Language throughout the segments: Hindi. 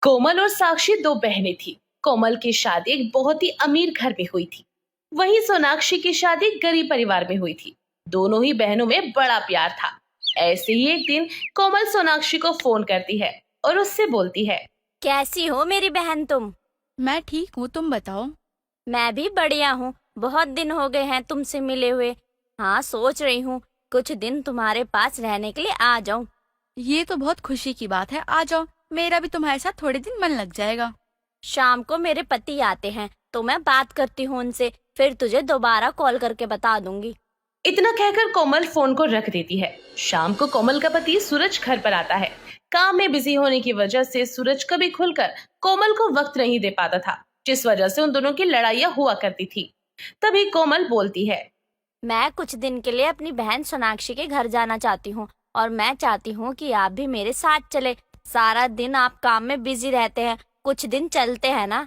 कोमल और साक्षी दो बहनें थी। कोमल की शादी एक बहुत ही अमीर घर में हुई थी, वहीं सोनाक्षी की शादी गरीब परिवार में हुई थी। दोनों ही बहनों में बड़ा प्यार था। ऐसे ही एक दिन कोमल सोनाक्षी को फोन करती है और उससे बोलती है, कैसी हो मेरी बहन तुम? मैं ठीक हूँ, तुम बताओ। मैं भी बढ़िया हूँ। बहुत दिन हो गए हैं तुमसे मिले हुए। हाँ, सोच रही हूँ कुछ दिन तुम्हारे पास रहने के लिए आ जाऊं। ये तो बहुत खुशी की बात है, आ जाओ। मेरा भी तुम्हारे साथ थोड़े दिन मन लग जाएगा। शाम को मेरे पति आते हैं तो मैं बात करती हूँ उनसे, फिर तुझे दोबारा कॉल करके बता दूंगी। इतना कहकर कोमल फोन को रख देती है। शाम को कोमल का पति सूरज घर पर आता है। काम में बिजी होने की वजह से सूरज कभी खुलकर कोमल को वक्त नहीं दे पाता था, जिस वजह से उन दोनों की लड़ाइयाँ हुआ करती थी। तभी कोमल बोलती है, मैं कुछ दिन के लिए अपनी बहन सोनाक्षी के घर जाना चाहती हूँ और मैं चाहती हूँ कि आप भी मेरे साथ चले। सारा दिन आप काम में बिजी रहते हैं, कुछ दिन चलते हैं ना।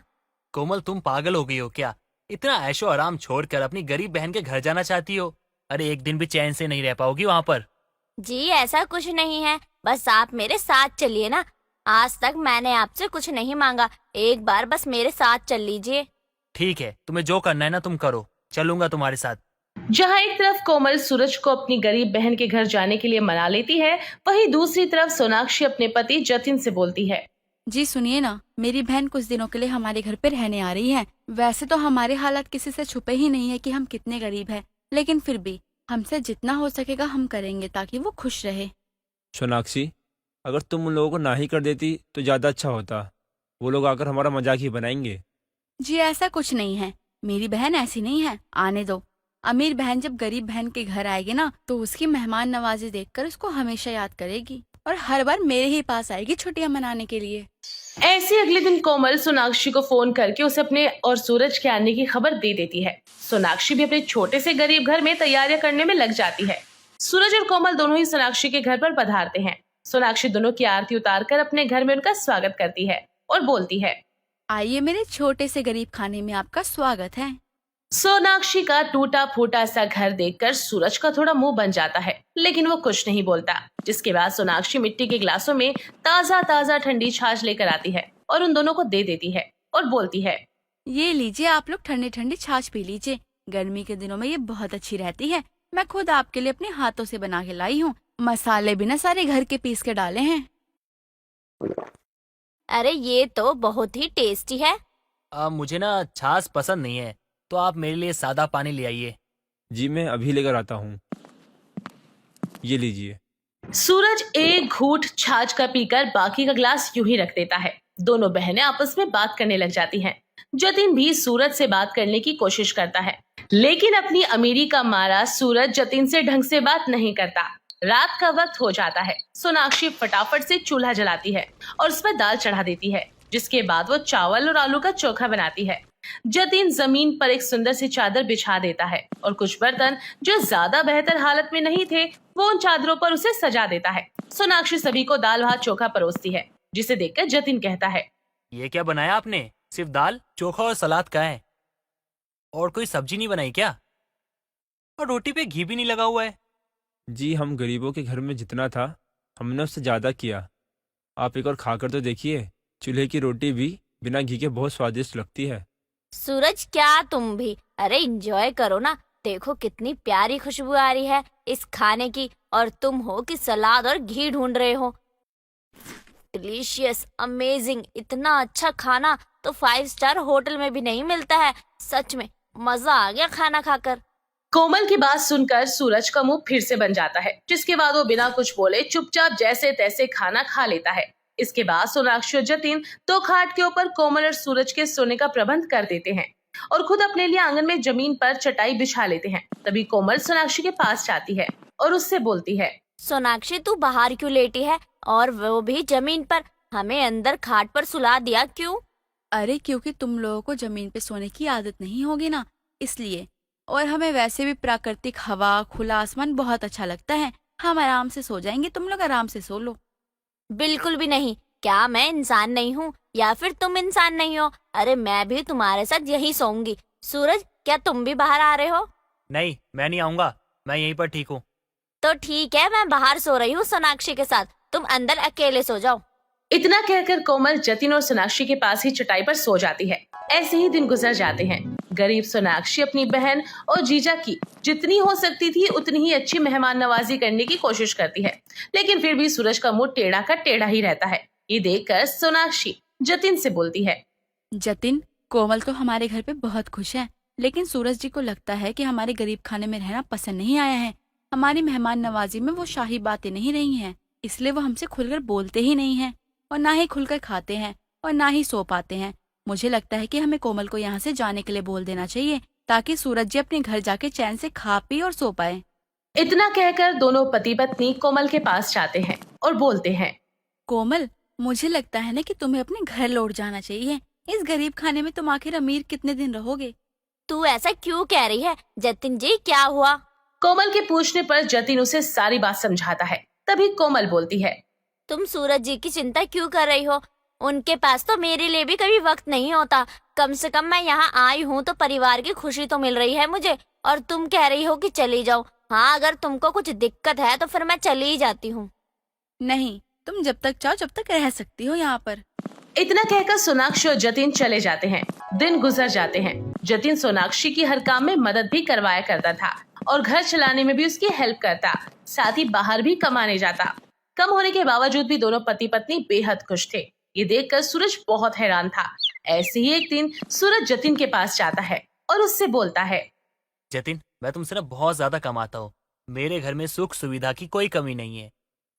कोमल, तुम पागल हो गई हो क्या? इतना ऐशो आराम छोड़कर अपनी गरीब बहन के घर जाना चाहती हो? अरे एक दिन भी चैन से नहीं रह पाओगी वहाँ पर। जी ऐसा कुछ नहीं है, बस आप मेरे साथ चलिए ना। आज तक मैंने आपसे कुछ नहीं मांगा, एक बार बस मेरे साथ चल लीजिए। ठीक है, तुम्हें जो करना है ना तुम करो, चलूंगा तुम्हारे साथ। जहाँ एक तरफ कोमल सूरज को अपनी गरीब बहन के घर जाने के लिए मना लेती है, वहीं दूसरी तरफ सोनाक्षी अपने पति जतिन से बोलती है, जी सुनिए ना, मेरी बहन कुछ दिनों के लिए हमारे घर पे रहने आ रही है। वैसे तो हमारे हालात किसी से छुपे ही नहीं है कि हम कितने गरीब हैं, लेकिन फिर भी हमसे जितना हो सकेगा हम करेंगे ताकि वो खुश रहे। सोनाक्षी, अगर तुम उन लोगों को ना ही कर देती तो ज़्यादा अच्छा होता। वो लोग आकर हमारा मजाक ही बनाएंगे। जी ऐसा कुछ नहीं है, मेरी बहन ऐसी नहीं है, आने दो। अमीर बहन जब गरीब बहन के घर आएगी ना तो उसकी मेहमान नवाजी देखकर उसको हमेशा याद करेगी और हर बार मेरे ही पास आएगी छुट्टियां मनाने के लिए। ऐसे अगले दिन कोमल सोनाक्षी को फोन करके उसे अपने और सूरज के आने की खबर दे देती है। सोनाक्षी भी अपने छोटे से गरीब घर में तैयारियां करने में लग जाती है। सूरज और कोमल दोनों ही सोनाक्षी के घर पर पधारते हैं। सोनाक्षी दोनों की आरती उतारकर अपने घर में उनका स्वागत करती है और बोलती है, आइए, मेरे छोटे से गरीब खाने में आपका स्वागत है। सोनाक्षी का टूटा फूटा सा घर देखकर सूरज का थोड़ा मुंह बन जाता है, लेकिन वो कुछ नहीं बोलता। जिसके बाद सोनाक्षी मिट्टी के ग्लासों में ताजा ताजा ठंडी छाछ लेकर आती है और उन दोनों को दे देती है और बोलती है, ये लीजिए, आप लोग ठंडी ठंडी छाछ पी लीजिए। गर्मी के दिनों में ये बहुत अच्छी रहती है। मैं खुद आपके लिए अपने हाथों से बना के लाई हूँ। मसाले भी ना सारे घर के पीस के डाले हैं। अरे ये तो बहुत ही टेस्टी है। मुझे ना छाछ पसंद नहीं है, तो आप मेरे लिए सादा पानी ले आइए। जी मैं अभी लेकर आता हूँ, ये लीजिए। सूरज एक घूंट छाछ का पीकर बाकी का ग्लास यूं ही रख देता है। दोनों बहनें आपस में बात करने लग जाती हैं। जतिन भी सूरज से बात करने की कोशिश करता है, लेकिन अपनी अमीरी का मारा सूरज जतिन से ढंग से बात नहीं करता। रात का वक्त हो जाता है। सोनाक्षी फटाफट से चूल्हा जलाती है और उस पर दाल चढ़ा देती है, जिसके बाद वो चावल और आलू का चोखा बनाती है। जतिन जमीन पर एक सुंदर सी चादर बिछा देता है और कुछ बर्तन जो ज्यादा बेहतर हालत में नहीं थे वो उन चादरों पर उसे सजा देता है। सोनाक्षी सभी को दाल भात चोखा परोसती है, जिसे देखकर जतिन कहता है, ये क्या बनाया आपने? सिर्फ दाल चोखा और सलाद का है, और कोई सब्जी नहीं बनाई क्या? और रोटी पे घी भी नहीं लगा हुआ है। जी हम गरीबों के घर में जितना था हमने उससे ज़्यादा किया। आप एक और खाकर तो देखिए, चूल्हे की रोटी भी बिना घी के बहुत स्वादिष्ट लगती है। सूरज, क्या तुम भी? अरे एंजॉय करो ना, देखो कितनी प्यारी खुशबू आ रही है इस खाने की, और तुम हो कि सलाद और घी ढूंढ रहे हो। डिलीशियस, अमेजिंग, इतना अच्छा खाना तो 5 स्टार होटल में भी नहीं मिलता है। सच में मजा आ गया खाना खाकर। कोमल की बात सुनकर सूरज का मुंह फिर से बन जाता है, जिसके बाद वो बिना कुछ बोले चुपचाप जैसे तैसे खाना खा लेता है। इसके बाद सोनाक्षी और जतिन तो खाट के ऊपर कोमल और सूरज के सोने का प्रबंध कर देते हैं और खुद अपने लिए आंगन में जमीन पर चटाई बिछा लेते हैं। तभी कोमल सोनाक्षी के पास जाती है और उससे बोलती है, सोनाक्षी, तू बाहर क्यों लेटी है, और वो भी जमीन पर? हमें अंदर खाट पर सुला दिया क्यों? अरे क्योंकि तुम लोगों को जमीन पे सोने की आदत नहीं होगी ना, इसलिए। और हमें वैसे भी प्राकृतिक हवा, खुला आसमान बहुत अच्छा लगता है। हम आराम से सो जाएंगे, तुम लोग आराम से सो लो। बिल्कुल भी नहीं। क्या मैं इंसान नहीं हूँ या फिर तुम इंसान नहीं हो? अरे मैं भी तुम्हारे साथ यही सोऊंगी। सूरज, क्या तुम भी बाहर आ रहे हो? नहीं, मैं नहीं आऊंगा, मैं यहीं पर ठीक हूँ। तो ठीक है, मैं बाहर सो रही हूँ सोनाक्षी के साथ, तुम अंदर अकेले सो जाओ। इतना कहकर कोमल जतिन और सोनाक्षी के पास ही चटाई पर सो जाती है। ऐसे ही दिन गुजर जाते हैं। गरीब सोनाक्षी अपनी बहन और जीजा की जितनी हो सकती थी उतनी ही अच्छी मेहमान नवाजी करने की कोशिश करती है, लेकिन फिर भी सूरज का मुंह टेढ़ा का टेढ़ा ही रहता है। ये देखकर सोनाक्षी जतिन से बोलती है, जतिन, कोमल तो हमारे घर पे बहुत खुश है, लेकिन सूरज जी को लगता है कि हमारे गरीब खाने में रहना पसंद नहीं आया है। हमारी मेहमान नवाजी में वो शाही बातें नहीं रही हैं, इसलिए वो हमसे खुलकर बोलते ही नहीं हैं और ना ही खुलकर खाते हैं और ना ही सो पाते हैं। मुझे लगता है कि हमें कोमल को यहाँ से जाने के लिए बोल देना चाहिए, ताकि सूरज जी अपने घर जाके चैन से खा पी और सो पाए। इतना कहकर दोनों पति पत्नी कोमल के पास जाते हैं और बोलते हैं, कोमल, मुझे लगता है ना कि तुम्हें अपने घर लौट जाना चाहिए। इस गरीब खाने में तुम आखिर अमीर कितने दिन रहोगे? तू ऐसा क्यों कह रही है? जतिन जी, क्या हुआ? कोमल के पूछने पर जतिन उसे सारी बात समझाता है। तभी कोमल बोलती है, तुम सूरज जी की चिंता क्यों कर रही हो? उनके पास तो मेरे लिए भी कभी वक्त नहीं होता। कम से कम मैं यहाँ आई हूँ तो परिवार की खुशी तो मिल रही है मुझे, और तुम कह रही हो कि चली जाओ। हाँ, अगर तुमको कुछ दिक्कत है तो फिर मैं चली ही जाती हूँ। नहीं, तुम जब तक चाहो जब तक रह सकती हो यहाँ पर। इतना कहकर सोनाक्षी और जतिन चले जाते हैं। दिन गुजर जाते हैं। जतिन सोनाक्षी की हर काम में मदद भी करवाया करता था और घर चलाने में भी उसकी हेल्प करता, साथ ही बाहर भी कमाने जाता। कम होने के बावजूद भी दोनों पति पत्नी बेहद खुश थे। ये देखकर सूरज बहुत हैरान था। ऐसे ही एक दिन सूरज जतिन के पास जाता है और उससे बोलता है, जतिन, मैं तुमसे ना बहुत ज्यादा कमाता हूँ। मेरे घर में सुख सुविधा की कोई कमी नहीं है,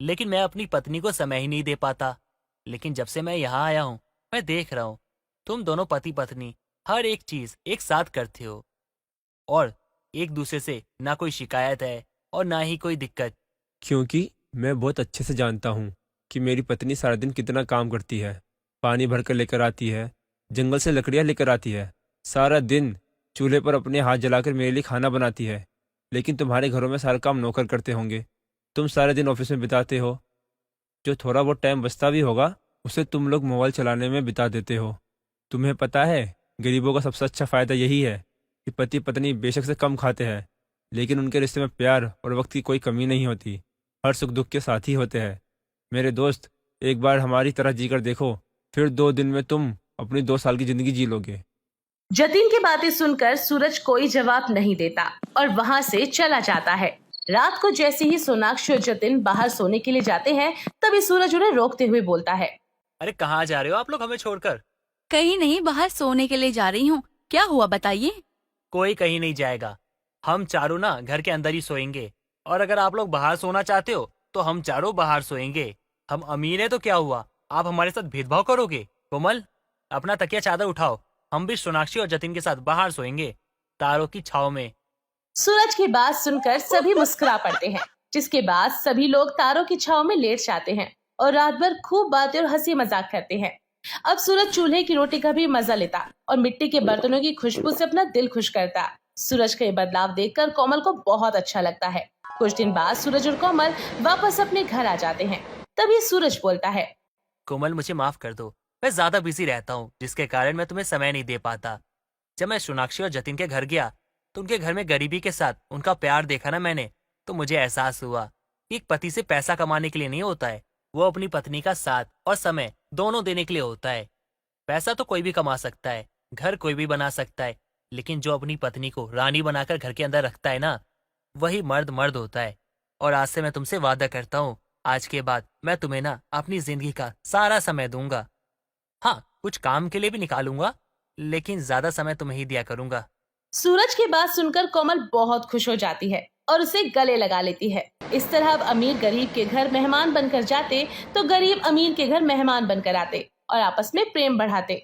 लेकिन मैं अपनी पत्नी को समय ही नहीं दे पाता। लेकिन जब से मैं यहाँ आया हूँ, मैं देख रहा हूँ तुम दोनों पति पत्नी हर एक चीज एक साथ करते हो और एक दूसरे से ना कोई शिकायत है और ना ही कोई दिक्कत। क्योंकि मैं बहुत अच्छे से जानता हूँ कि मेरी पत्नी सारा दिन कितना काम करती है। पानी भर कर लेकर आती है, जंगल से लकड़ियाँ लेकर आती है, सारा दिन चूल्हे पर अपने हाथ जलाकर मेरे लिए खाना बनाती है। लेकिन तुम्हारे घरों में सारा काम नौकर करते होंगे। तुम सारे दिन ऑफिस में बिताते हो, जो थोड़ा बहुत टाइम बचता भी होगा उसे तुम लोग मोबाइल चलाने में बिता देते हो। तुम्हें पता है, गरीबों का सबसे अच्छा फ़ायदा यही है कि पति पत्नी बेशक से कम खाते हैं, लेकिन उनके रिश्ते में प्यार और वक्त की कोई कमी नहीं होती। हर सुख दुख के साथ ही होते हैं। मेरे दोस्त, एक बार हमारी तरह जीकर देखो, फिर 2 दिन में तुम अपनी 2 साल की जिंदगी जी लोगे। जतिन की बातें सुनकर सूरज कोई जवाब नहीं देता और वहाँ से चला जाता है। रात को जैसे ही सोनाक्षी और जतिन बाहर सोने के लिए जाते हैं, तभी सूरज उन्हें रोकते हुए बोलता है, अरे कहाँ जा रहे हो आप लोग हमें छोड़कर? कहीं नहीं, बाहर सोने के लिए जा रही हूँ। क्या हुआ बताइए? कोई कहीं नहीं जाएगा। हम चारों ना घर के अंदर ही सोएंगे, और अगर आप लोग बाहर सोना चाहते हो तो हम चारों बाहर सोएंगे। हम अमीर है तो क्या हुआ, आप हमारे साथ भेदभाव करोगे? कोमल, अपना तकिया चादर उठाओ, हम भी सोनाक्षी और जतिन के साथ बाहर सोएंगे, तारों की छाव में। सूरज की बात सुनकर सभी मुस्कुरा पड़ते हैं, जिसके बाद सभी लोग तारों की छाव में लेट जाते हैं और रात भर खूब बातें और हंसी मजाक करते हैं। अब सूरज चूल्हे की रोटी का भी मजा लेता और मिट्टी के बर्तनों की खुशबू से अपना दिल खुश करता। सूरज का ये बदलाव देखकर कोमल को बहुत अच्छा लगता है। कुछ दिन बाद सूरज और कोमल वापस अपने घर आ जाते हैं। तभी सूरज बोलता है, कोमल, मुझे माफ कर दो, मैं ज्यादा बिजी रहता हूँ, जिसके कारण मैं तुम्हें समय नहीं दे पाता। जब मैं सोनाक्षी और जतिन के घर गया तो उनके घर में गरीबी के साथ उनका प्यार देखा ना मैंने, तो मुझे एहसास हुआ कि एक पति से पैसा कमाने के लिए नहीं होता है, वो अपनी पत्नी का साथ और समय दोनों देने के लिए होता है। पैसा तो कोई भी कमा सकता है, घर कोई भी बना सकता है, लेकिन जो अपनी पत्नी को रानी बनाकर घर के अंदर रखता है ना, वही मर्द मर्द होता है। और आज से मैं तुमसे वादा करता हूँ, आज के बाद मैं तुम्हें ना अपनी जिंदगी का सारा समय दूंगा। हाँ, कुछ काम के लिए भी निकालूंगा, लेकिन ज्यादा समय तुम्हें ही दिया करूंगा। सूरज की बात सुनकर कोमल बहुत खुश हो जाती है और उसे गले लगा लेती है। इस तरह अब अमीर गरीब के घर मेहमान बनकर जाते तो गरीब अमीर के घर मेहमान बनकर आते और आपस में प्रेम बढ़ाते।